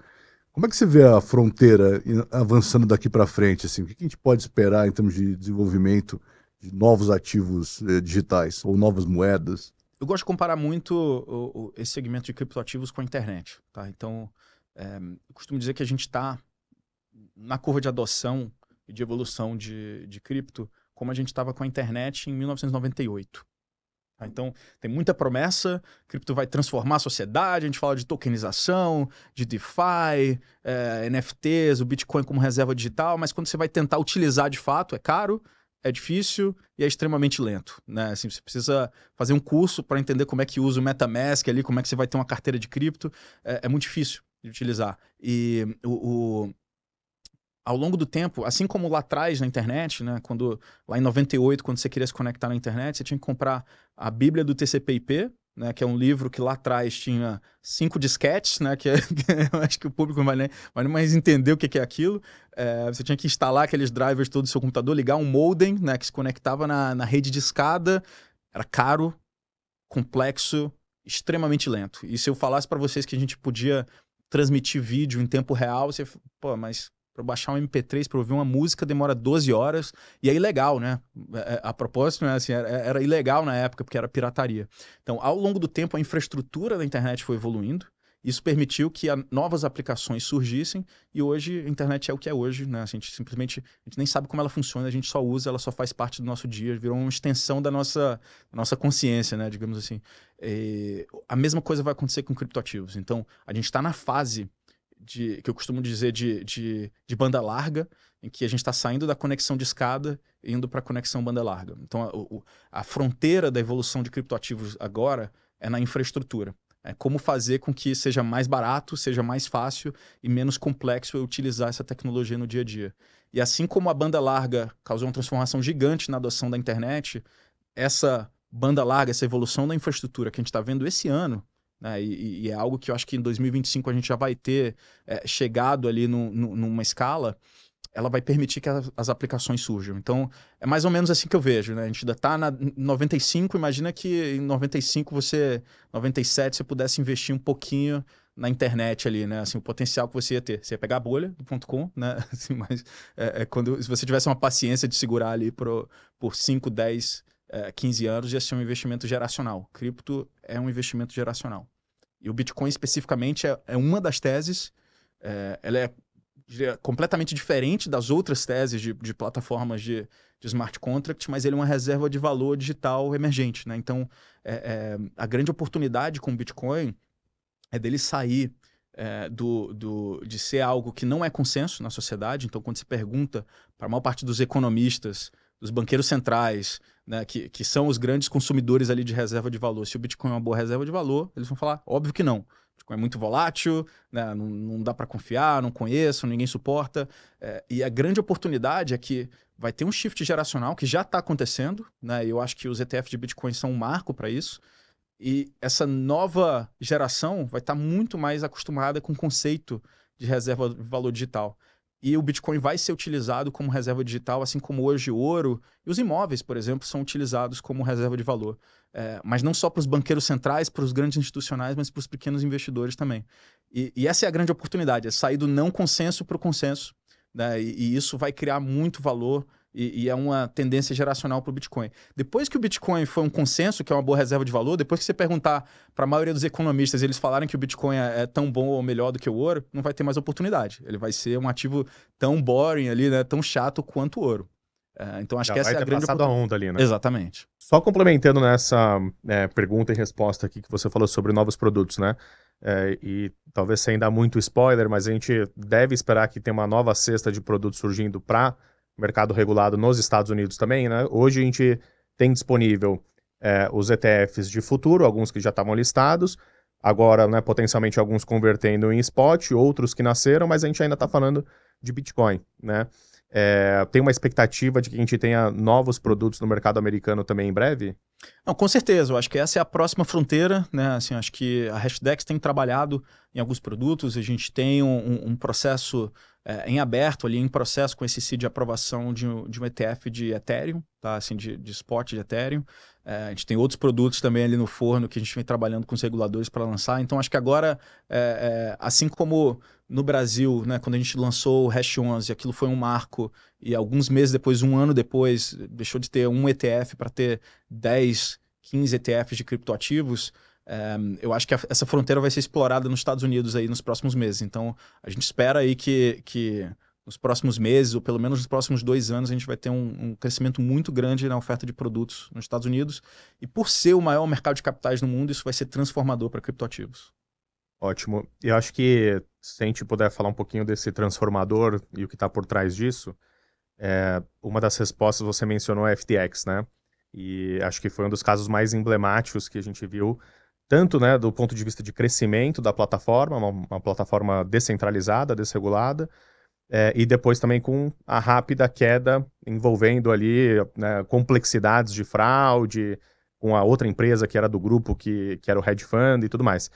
Como é que você vê a fronteira avançando daqui para frente? Assim? O que a gente pode esperar em termos de desenvolvimento de novos ativos digitais ou novas moedas? Eu gosto de comparar muito esse segmento de criptoativos com a internet. Tá? Então, eu costumo dizer que a gente está na curva de adoção e de evolução de cripto como a gente estava com a internet em 1998. Então, tem muita promessa, cripto vai transformar a sociedade, a gente fala de tokenização, de DeFi, NFTs, o Bitcoin como reserva digital, mas quando você vai tentar utilizar de fato, é caro, é difícil e é extremamente lento. Né? Assim, você precisa fazer um curso para entender como é que usa o MetaMask ali, como é que você vai ter uma carteira de cripto, é muito difícil de utilizar. E ao longo do tempo, assim como lá atrás na internet, né, lá em 98, quando você queria se conectar na internet, você tinha que comprar a Bíblia do TCP/IP né, que é um livro que lá atrás tinha 5 disquetes, né, que eu acho que o público não vai nem mais entender o que é aquilo. Você tinha que instalar aqueles drivers todos do seu computador, ligar um modem, né, que se conectava na rede de escada. Era caro, complexo, extremamente lento. E se eu falasse para vocês que a gente podia transmitir vídeo em tempo real, você, pô, mas para baixar um MP3, para ouvir uma música, demora 12 horas, e é ilegal, né? A propósito, né? Assim, era ilegal na época, porque era pirataria. Então, ao longo do tempo, a infraestrutura da internet foi evoluindo, isso permitiu que novas aplicações surgissem, e hoje a internet é o que é hoje, né? A gente nem sabe como ela funciona, a gente só usa, ela só faz parte do nosso dia, virou uma extensão da nossa consciência, né? Digamos assim. A mesma coisa vai acontecer com criptoativos. Então, a gente está na fase que eu costumo dizer de banda larga, em que a gente está saindo da conexão de escada e indo para a conexão banda larga. Então, a fronteira da evolução de criptoativos agora é na infraestrutura. É como fazer com que seja mais barato, seja mais fácil e menos complexo eu utilizar essa tecnologia no dia a dia. E assim como a banda larga causou uma transformação gigante na adoção da internet, essa banda larga, essa evolução da infraestrutura que a gente está vendo esse ano, né, e é algo que eu acho que em 2025 a gente já vai ter chegado ali numa escala, ela vai permitir que as aplicações surjam. Então, é mais ou menos assim que eu vejo, né? A gente ainda está na 95, imagina que em 97 você pudesse investir um pouquinho na internet ali, né? Assim, o potencial que você ia ter. Você ia pegar a bolha do .com, né? Assim, mas se você tivesse uma paciência de segurar ali por 5, 10, 15 anos, ia ser um investimento geracional. Cripto é um investimento geracional. E o Bitcoin, especificamente, é uma das teses. Ela é completamente diferente das outras teses de plataformas de smart contract, mas ele é uma reserva de valor digital emergente, né? Então, a grande oportunidade com o Bitcoin é dele sair de ser algo que não é consenso na sociedade. Então, quando se pergunta para a maior parte dos economistas, dos banqueiros centrais, né, que são os grandes consumidores ali de reserva de valor, se o Bitcoin é uma boa reserva de valor, eles vão falar, óbvio que não. O Bitcoin é muito volátil, né, não dá para confiar, não conheço, ninguém suporta. E a grande oportunidade é que vai ter um shift geracional que já está acontecendo, né, e eu acho que os ETFs de Bitcoin são um marco para isso. E essa nova geração vai estar muito mais acostumada com o conceito de reserva de valor digital. E o Bitcoin vai ser utilizado como reserva digital, assim como hoje o ouro e os imóveis, por exemplo, são utilizados como reserva de valor. Mas não só para os banqueiros centrais, para os grandes institucionais, mas para os pequenos investidores também. E essa é a grande oportunidade, é sair do não consenso para o consenso, né? E isso vai criar muito valor e é uma tendência geracional para o Bitcoin. Depois que o Bitcoin foi um consenso, que é uma boa reserva de valor, depois que você perguntar para a maioria dos economistas eles falarem que o Bitcoin é tão bom ou melhor do que o ouro, não vai ter mais oportunidade. Ele vai ser um ativo tão boring ali, né, tão chato quanto o ouro. Então acho que essa é a grande oportunidade. A onda ali, né? Exatamente. Só complementando nessa pergunta e resposta aqui que você falou sobre novos produtos, né? E talvez sem dar muito spoiler, mas a gente deve esperar que tenha uma nova cesta de produtos surgindo para mercado regulado nos Estados Unidos também, né? Hoje a gente tem disponível os ETFs de futuro, alguns que já estavam listados, agora, né, potencialmente alguns convertendo em spot, outros que nasceram, mas a gente ainda está falando de Bitcoin, né? Tem uma expectativa de que a gente tenha novos produtos no mercado americano também em breve? Não, com certeza, eu acho que essa é a próxima fronteira, né? Assim, acho que a Hashdex tem trabalhado em alguns produtos, a gente tem um processo em aberto ali, em processo com esse seed de aprovação de um ETF de Ethereum, tá? Assim, de spot de Ethereum. A gente tem outros produtos também ali no forno que a gente vem trabalhando com os reguladores para lançar. Então, acho que agora, assim como no Brasil, né, quando a gente lançou o Hash 11, aquilo foi um marco, e alguns meses depois, um ano depois, deixou de ter um ETF para ter 10, 15 ETFs de criptoativos. Eu acho que essa fronteira vai ser explorada nos Estados Unidos aí nos próximos meses. Então, a gente espera aí que nos próximos meses, ou pelo menos nos próximos 2 anos, a gente vai ter um crescimento muito grande na oferta de produtos nos Estados Unidos. E por ser o maior mercado de capitais no mundo, isso vai ser transformador para criptoativos. Ótimo. E eu acho que se a gente puder falar um pouquinho desse transformador e o que está por trás disso, uma das respostas você mencionou é FTX, né? E acho que foi um dos casos mais emblemáticos que a gente viu, tanto, né, do ponto de vista de crescimento da plataforma, uma plataforma descentralizada, desregulada, e depois também com a rápida queda envolvendo ali, né, complexidades de fraude, com a outra empresa que era do grupo, que era o hedge fund e tudo mais.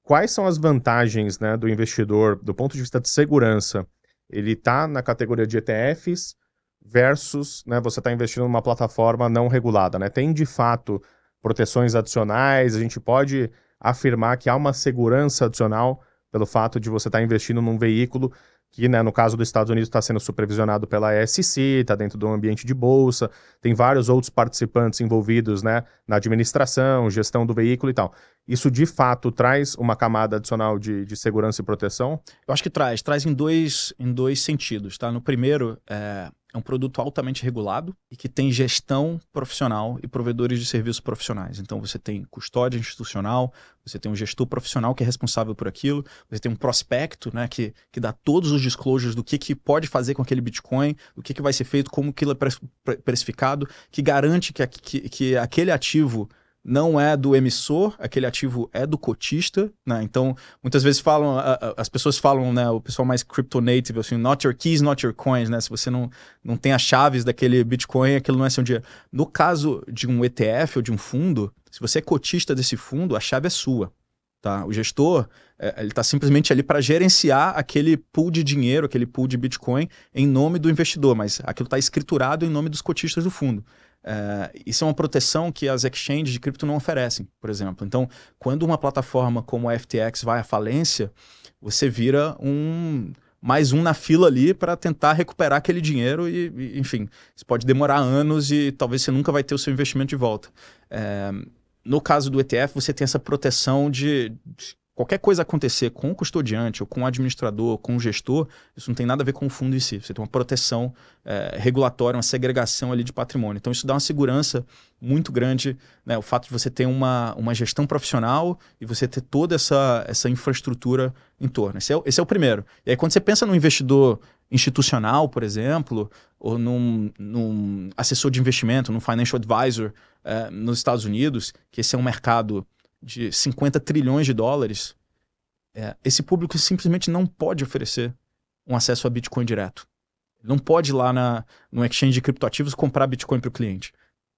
Quais são as vantagens, né, do investidor, do ponto de vista de segurança? Ele está na categoria de ETFs versus, né, você está investindo numa plataforma não regulada, né? Tem, de fato, proteções adicionais? A gente pode afirmar que há uma segurança adicional pelo fato de você estar investindo num veículo que, né, no caso dos Estados Unidos, está sendo supervisionado pela SEC, está dentro de um ambiente de bolsa, tem vários outros participantes envolvidos, né, na administração, gestão do veículo e tal. Isso, de fato, traz uma camada adicional de segurança e proteção? Eu acho que traz em dois sentidos, tá? No primeiro, é um produto altamente regulado e que tem gestão profissional e provedores de serviços profissionais. Então você tem custódia institucional, você tem um gestor profissional que é responsável por aquilo, você tem um prospecto, né, que dá todos os disclosures do que pode fazer com aquele Bitcoin, do que vai ser feito, como aquilo é precificado, que garante que aquele ativo não é do emissor, aquele ativo é do cotista, né? Então, muitas vezes as pessoas falam, né, o pessoal mais crypto native, assim, not your keys, not your coins, né? Se você não tem as chaves daquele Bitcoin, aquilo não é seu dinheiro. No caso de um ETF ou de um fundo, se você é cotista desse fundo, a chave é sua, tá? O gestor, ele está simplesmente ali para gerenciar aquele pool de dinheiro, aquele pool de Bitcoin em nome do investidor, mas aquilo está escriturado em nome dos cotistas do fundo. Isso é uma proteção que as exchanges de cripto não oferecem, por exemplo. Então, quando uma plataforma como a FTX vai à falência, você vira mais um na fila ali para tentar recuperar aquele dinheiro e, enfim, isso pode demorar anos e talvez você nunca vai ter o seu investimento de volta. No caso do ETF, você tem essa proteção de qualquer coisa acontecer com o custodiante, ou com o administrador, ou com o gestor, isso não tem nada a ver com o fundo em si. Você tem uma proteção regulatória, uma segregação ali de patrimônio. Então isso dá uma segurança muito grande, né? O fato de você ter uma gestão profissional e você ter toda essa infraestrutura em torno. Esse é o primeiro. E aí quando você pensa num investidor institucional, por exemplo, ou num assessor de investimento, num financial advisor nos Estados Unidos, que esse é um mercado de 50 trilhões de dólares, esse público simplesmente não pode oferecer um acesso a Bitcoin direto. Não pode ir lá no exchange de criptoativos comprar Bitcoin para o cliente,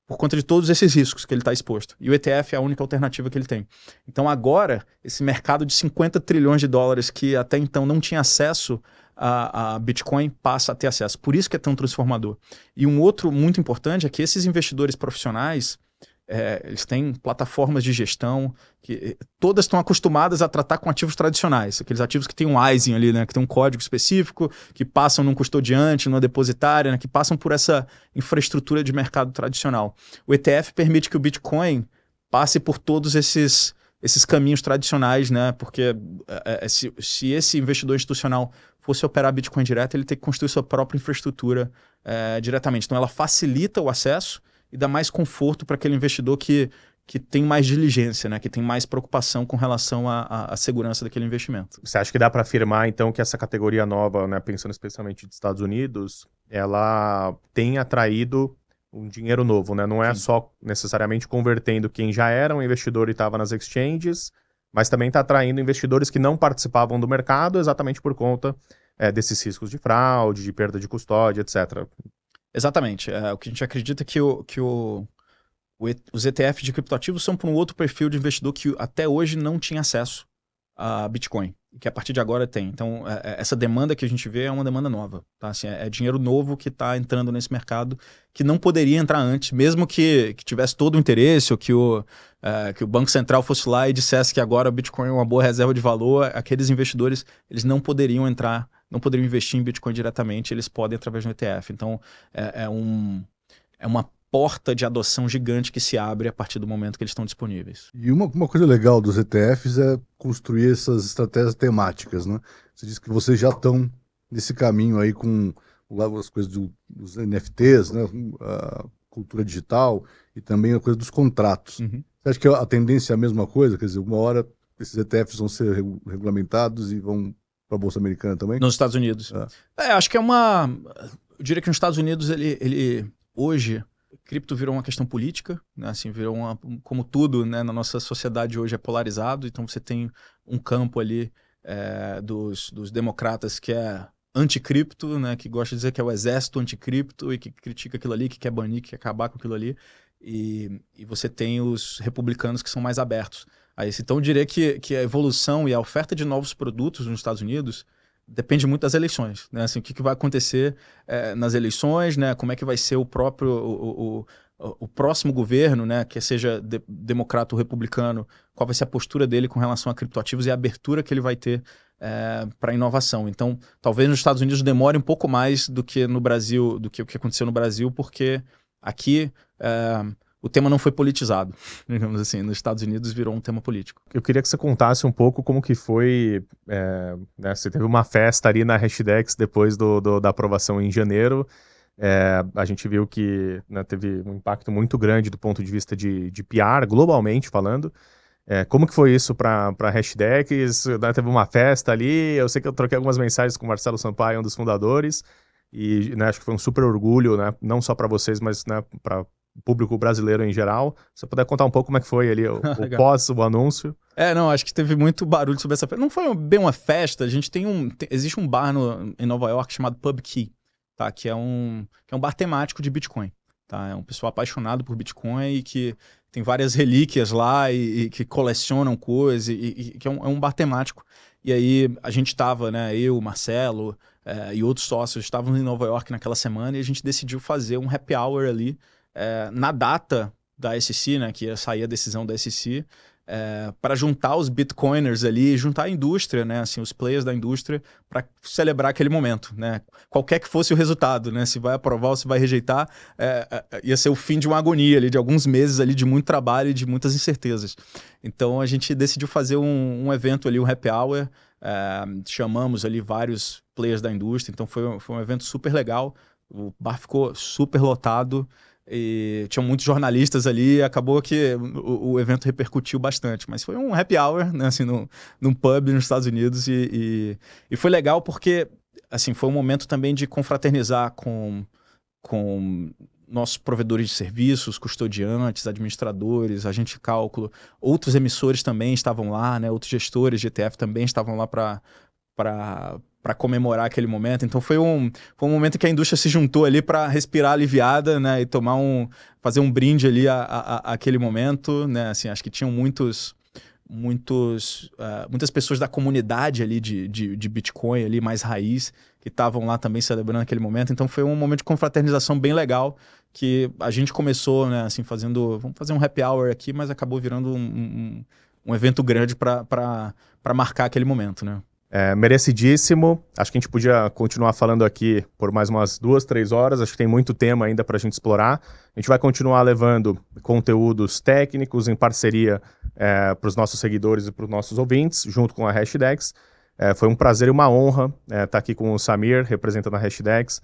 por conta de todos esses riscos que ele está exposto. E o ETF é a única alternativa que ele tem. Então agora, esse mercado de 50 trilhões de dólares que até então não tinha acesso a Bitcoin passa a ter acesso. Por isso que é tão transformador. E um outro muito importante é que esses investidores profissionais, eles têm plataformas de gestão que todas estão acostumadas a tratar com ativos tradicionais, aqueles ativos que têm um ISIN ali, né, que tem um código específico, que passam num custodiante, numa depositária, né, que passam por essa infraestrutura de mercado tradicional. O ETF permite que o Bitcoin passe por todos esses caminhos tradicionais, né, porque se esse investidor institucional fosse operar Bitcoin direto, ele tem que construir sua própria infraestrutura diretamente. Então ela facilita o acesso e dá mais conforto para aquele investidor que tem mais diligência, né? Que tem mais preocupação com relação à segurança daquele investimento. Você acha que dá para afirmar, então, que essa categoria nova, né, pensando especialmente dos Estados Unidos, ela tem atraído um dinheiro novo, né? Não é Sim. Só necessariamente convertendo quem já era um investidor e estava nas exchanges, mas também está atraindo investidores que não participavam do mercado exatamente por conta desses riscos de fraude, de perda de custódia, etc. Exatamente. O que a gente acredita é que os ETFs de criptoativos são para um outro perfil de investidor que até hoje não tinha acesso a Bitcoin, e que a partir de agora tem. Então, essa demanda que a gente vê é uma demanda nova. Tá? Assim, é dinheiro novo que está entrando nesse mercado que não poderia entrar antes, mesmo que tivesse todo o interesse, ou que o Banco Central fosse lá e dissesse que agora o Bitcoin é uma boa reserva de valor, aqueles investidores eles não poderiam entrar, não poderiam investir em Bitcoin diretamente, eles podem através do ETF. Então, é uma porta de adoção gigante que se abre a partir do momento que eles estão disponíveis. E uma coisa legal dos ETFs é construir essas estratégias temáticas, né? Você disse que vocês já estão nesse caminho aí com as coisas dos NFTs, né? A cultura digital e também a coisa dos contratos. Uhum. Você acha que a tendência é a mesma coisa? Quer dizer, uma hora esses ETFs vão ser regulamentados e vão para a Bolsa Americana também? Nos Estados Unidos. Acho que eu diria que nos Estados Unidos, ele hoje, cripto virou uma questão política, né? Assim, virou como tudo, né, na nossa sociedade hoje é polarizado, então você tem um campo ali dos democratas que é anticripto, né, que gosta de dizer que é o exército anticripto e que critica aquilo ali, que quer banir, que quer acabar com aquilo ali. e você tem os republicanos que são mais abertos a isso. Então eu diria que a evolução e a oferta de novos produtos nos Estados Unidos depende muito das eleições, né? Assim, o que vai acontecer nas eleições, né? Como é que vai ser o próprio o próximo governo, né? Que seja democrata ou republicano, qual vai ser a postura dele com relação a criptoativos e a abertura que ele vai ter para inovação. Então, talvez nos Estados Unidos demore um pouco mais do que no Brasil, do que o que aconteceu no Brasil, porque aqui o tema não foi politizado, digamos assim. Nos Estados Unidos virou um tema político. Eu queria que você contasse um pouco como que foi, né, você teve uma festa ali na Hashdex depois da aprovação em janeiro. A gente viu que, né, teve um impacto muito grande do ponto de vista de PR, globalmente falando. Como que foi isso para a Hashdex? Né, teve uma festa ali, eu sei que eu troquei algumas mensagens com o Marcelo Sampaio, um dos fundadores, e, né, acho que foi um super orgulho, né, não só para vocês, mas, né, para o público brasileiro em geral. Se você puder contar um pouco como é que foi ali o pós, o anúncio. Não, acho que teve muito barulho sobre essa festa. Não foi bem uma festa, a gente existe um bar em Nova York chamado PubKey, tá? Que é um bar temático de Bitcoin. Tá? É um pessoal apaixonado por Bitcoin e que tem várias relíquias lá e que colecionam coisas e que é um bar temático. E aí a gente estava, né, eu, Marcelo e outros sócios estavam em Nova York naquela semana e a gente decidiu fazer um happy hour ali na data da SEC, né, que ia sair a decisão da SEC, para juntar os bitcoiners ali, juntar a indústria, né, assim, os players da indústria, para celebrar aquele momento, né, qualquer que fosse o resultado, né, se vai aprovar ou se vai rejeitar, ia ser o fim de uma agonia ali, de alguns meses ali de muito trabalho e de muitas incertezas. Então a gente decidiu fazer um evento ali, um happy hour, chamamos ali vários players da indústria, então foi um evento super legal, o bar ficou super lotado, e tinham muitos jornalistas ali, acabou que o evento repercutiu bastante, mas foi um happy hour, né, assim, num pub nos Estados Unidos e foi legal porque, assim, foi um momento também de confraternizar com nossos provedores de serviços, custodiantes, administradores, agente de cálculo, outros emissores também estavam lá, né, outros gestores de ETF também estavam lá para comemorar aquele momento. Então foi um momento que a indústria se juntou ali para respirar aliviada, né, e fazer um brinde ali àquele momento, né, assim, acho que tinham muitas pessoas da comunidade ali de Bitcoin ali mais raiz que estavam lá também celebrando aquele momento. Então foi um momento de confraternização bem legal que a gente começou, né, assim, vamos fazer um happy hour aqui, mas acabou virando um evento grande para marcar aquele momento, né. Merecidíssimo. Acho que a gente podia continuar falando aqui por mais umas 2, 3 horas. Acho que tem muito tema ainda para a gente explorar. A gente vai continuar levando conteúdos técnicos em parceria para os nossos seguidores e para os nossos ouvintes, junto com a Hashdex. Foi um prazer e uma honra estar aqui com o Samir, representando a Hashdex.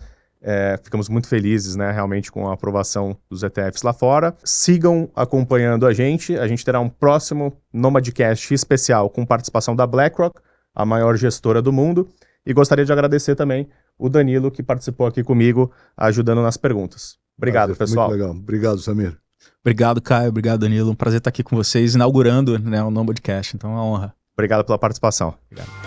Ficamos muito felizes, né, realmente, com a aprovação dos ETFs lá fora. Sigam acompanhando a gente. A gente terá um próximo Nomadcast especial com participação da BlackRock, a maior gestora do mundo, e gostaria de agradecer também o Danilo, que participou aqui comigo, ajudando nas perguntas. Obrigado, pessoal. Muito legal. Obrigado, Samir. Obrigado, Caio. Obrigado, Danilo. Um prazer estar aqui com vocês, inaugurando, né, o Nomadcast. Então é uma honra. Obrigado pela participação. Obrigado.